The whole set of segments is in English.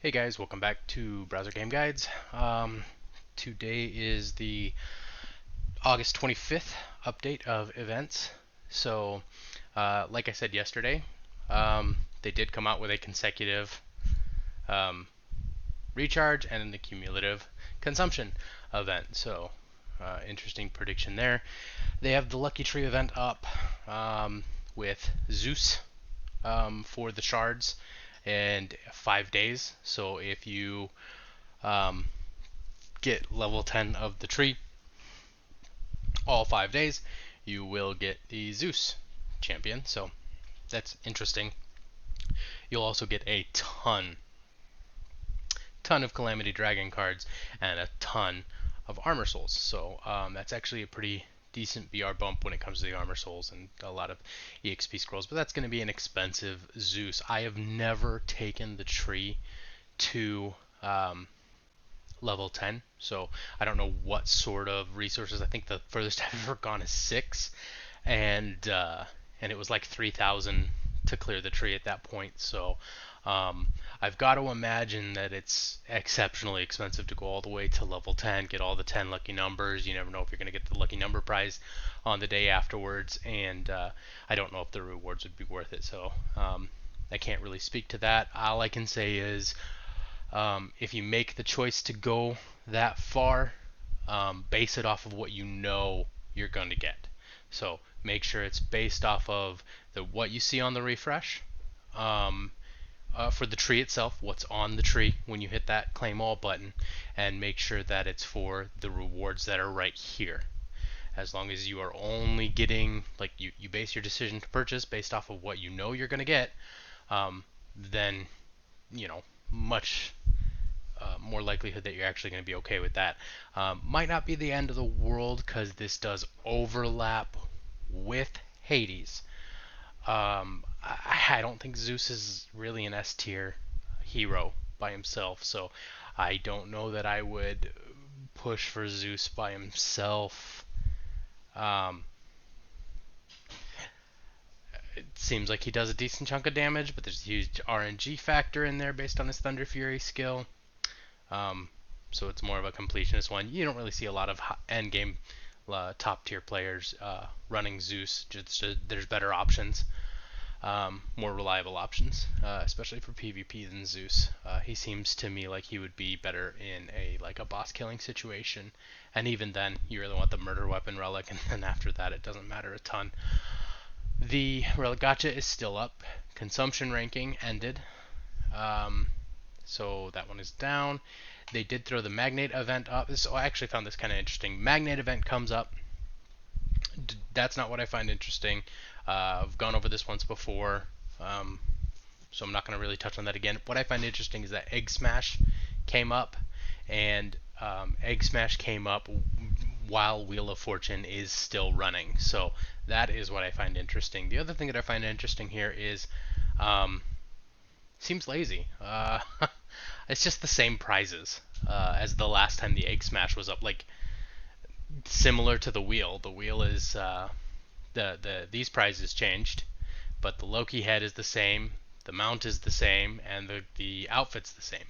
Hey guys, welcome back to Browser Game Guides. Today is the August 25th update of events. So, like I said yesterday, they did come out with a consecutive um, recharge and an cumulative consumption event. So, interesting prediction there. They have the Lucky Tree event up with Zeus for the shards and 5 days. So if you um, get level 10 of the tree all 5 days, you will get the Zeus champion. So that's interesting. You'll also get a ton of Calamity Dragon cards and a ton of Armor Souls. So that's actually a pretty decent BR bump when it comes to the Armor Souls and a lot of EXP scrolls. But that's going to be an expensive Zeus. I have never taken the tree to level 10, so I don't know what sort of resources. I think the furthest I've ever gone is 6, and it was like 3,000 to clear the tree at that point. So I've got to imagine that it's exceptionally expensive to go all the way to level 10, get all the 10 lucky numbers. You never know if you're going to get the lucky number prize on the day afterwards, and I don't know if the rewards would be worth it. So I can't really speak to that. All I can say is if you make the choice to go that far, base it off of what you know you're going to get. So make sure it's based off of what you see on the refresh. For the tree itself, what's on the tree when you hit that claim all button, and make sure that it's for the rewards that are right here. As long as you are only getting, like, you base your decision to purchase based off of what you know you're going to get, then, much more likelihood that you're actually going to be okay with that. Might not be the end of the world because this does overlap with Hades. I don't think Zeus is really an S tier hero by himself, so I don't know that I would push for Zeus by himself. It seems like he does a decent chunk of damage, but there's a huge RNG factor in there based on his Thunder Fury skill. So it's more of a completionist one. You don't really see a lot of end game top tier players running Zeus. There's better options, more reliable options, especially for PvP than Zeus. He seems to me like he would be better in a boss killing situation, and even then you really want the murder weapon relic, and then after that it doesn't matter a ton. The relic gacha is still up. Consumption ranking ended. So that one is down. They did throw the Magnate event up. So I actually found this kind of interesting. Magnate event comes up. That's not what I find interesting. I've gone over this once before, so I'm not going to really touch on that again. What I find interesting is that Egg Smash came up, and Egg Smash came up while Wheel of Fortune is still running. So that is what I find interesting. The other thing that I find interesting here is seems lazy. It's just the same prizes as the last time the Egg Smash was up. Like, similar to the wheel. The wheel is these prizes changed, but the Loki head is the same, the mount is the same, and the outfit's the same.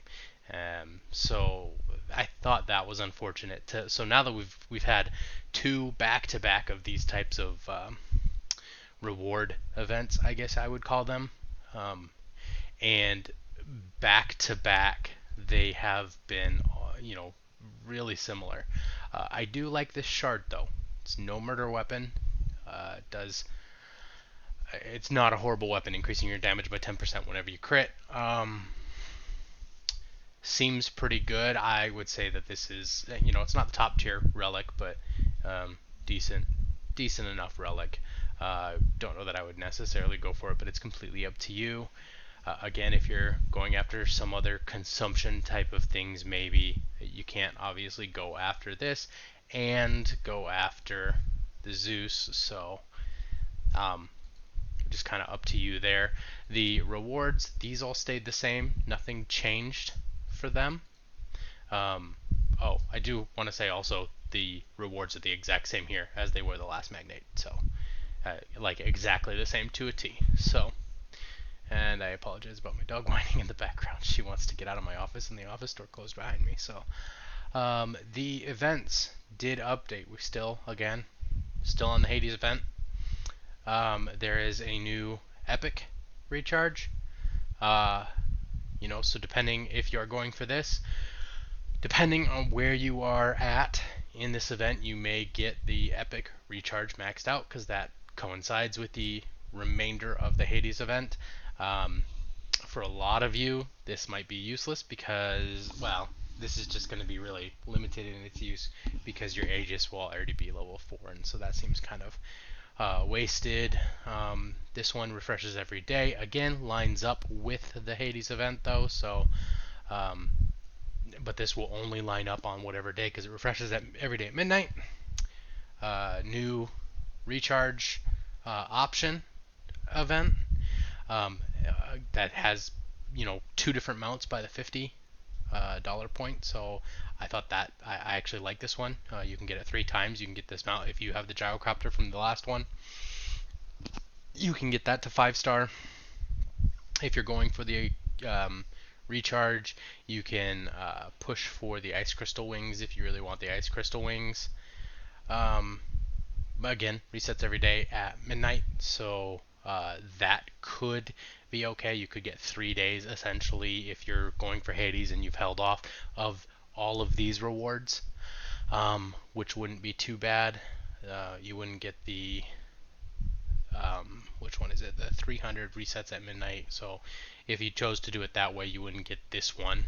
So I thought that was unfortunate. So now that we've had 2 back-to-back of these types of reward events, I guess I would call them. And back to back, they have been, really similar. I do like this shard though. It's no murder weapon. It's not a horrible weapon, increasing your damage by 10% whenever you crit. Seems pretty good. I would say that this is, it's not the top tier relic, but decent enough relic. Don't know that I would necessarily go for it, but it's completely up to you. Again, if you're going after some other consumption type of things, maybe you can't obviously go after this and go after the Zeus, so just kind of up to you there. The rewards, these all stayed the same. Nothing changed for them. Oh, I do want to say also the rewards are the exact same here as they were the last Magnate, so like exactly the same to a T. So And I apologize about my dog whining in the background. She wants to get out of my office, and the office door closed behind me. So the events did update. We still, again, still on the Hades event. There is a new epic recharge. So depending if you are going for this, depending on where you are at in this event, you may get the epic recharge maxed out because that coincides with the remainder of the Hades event. For a lot of you, this might be useless because, well, this is just going to be really limited in its use because your Aegis will already be level 4, and so that seems kind of wasted. This one refreshes every day. Again, lines up with the Hades event though, so but this will only line up on whatever day because it refreshes every day at midnight. New recharge option event that has 2 different mounts by the $50 point. So I thought that I actually like this one. You can get it 3 times. You can get this mount if you have the gyrocopter from the last one. You can get that to 5-star. If you're going for the recharge, you can push for the ice crystal wings if you really want the ice crystal wings. Again, resets every day at midnight, so that could be okay. You could get 3 days essentially if you're going for Hades and you've held off of all of these rewards, which wouldn't be too bad. You wouldn't get the which one is it? The 300 resets at midnight. So if you chose to do it that way, you wouldn't get this one,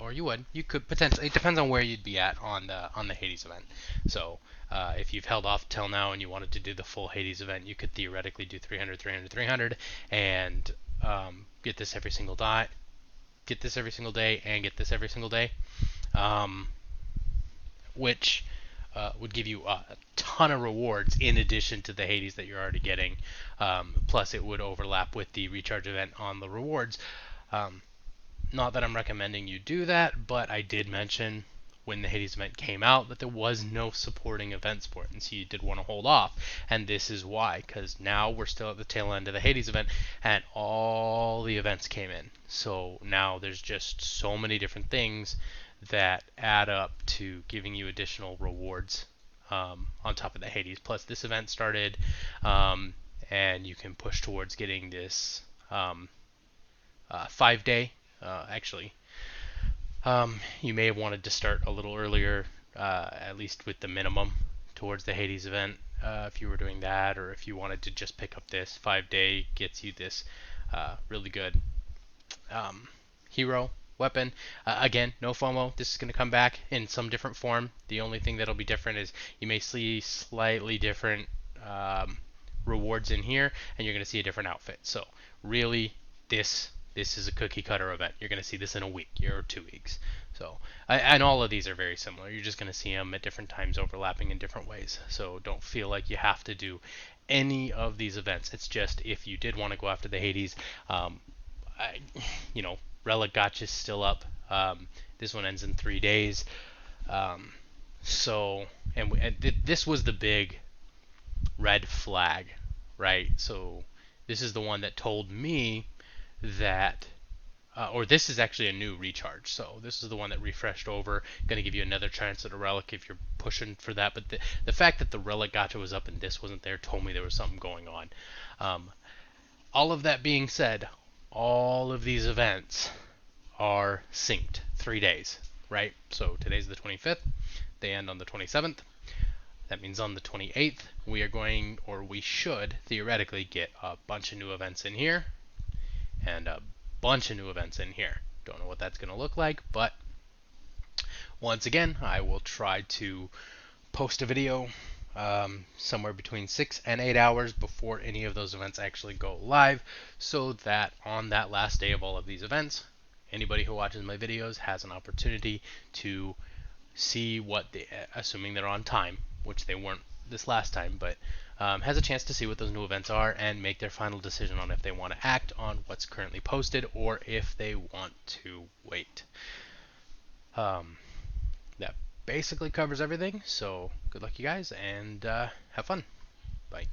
or you would. You could potentially. It depends on where you'd be at on the Hades event. So if you've held off till now and you wanted to do the full Hades event, you could theoretically do 300, 300, 300, and get this every single day. Get this every single day, and get this every single day, which would give you a ton of rewards in addition to the Hades that you're already getting. Plus, it would overlap with the recharge event on the rewards. Not that I'm recommending you do that, but I did mention when the Hades event came out that there was no supporting event support, and so you did want to hold off. And this is why, because now we're still at the tail end of the Hades event, and all the events came in. So now there's just so many different things that add up to giving you additional rewards on top of the Hades. Plus, this event started, and you can push towards getting this 5-day. Actually, you may have wanted to start a little earlier, at least with the minimum towards the Hades event, if you were doing that, or if you wanted to just pick up this 5-day, gets you this really good hero weapon. Again, no FOMO. This is going to come back in some different form. The only thing that'll be different is you may see slightly different rewards in here, and you're going to see a different outfit. So really, this is a cookie cutter event. You're going to see this in a week or 2 weeks. So, and all of these are very similar. You're just going to see them at different times overlapping in different ways. So don't feel like you have to do any of these events. It's just if you did want to go after the Hades, Relic Gotcha is still up. This one ends in 3 days. This was the big red flag, right? So this is the one that told me that, or this is actually a new recharge. So this is the one that refreshed over. Going to give you another chance at a relic if you're pushing for that. But the fact that the Relic Gotcha was up and this wasn't there told me there was something going on. All of that being said, all of these events are synced 3 days, right? So today's the 25th. They end on the 27th. That means on the 28th, we are going, or we should, theoretically get a bunch of new events in here and a bunch of new events in here. Don't know what that's going to look like, but once again, I will try to post a video somewhere between 6 and 8 hours before any of those events actually go live, so that on that last day of all of these events, anybody who watches my videos has an opportunity to see what assuming they're on time, which they weren't this last time, but has a chance to see what those new events are and make their final decision on if they want to act on what's currently posted or if they want to wait. That basically covers everything, so good luck you guys, and have fun. Bye.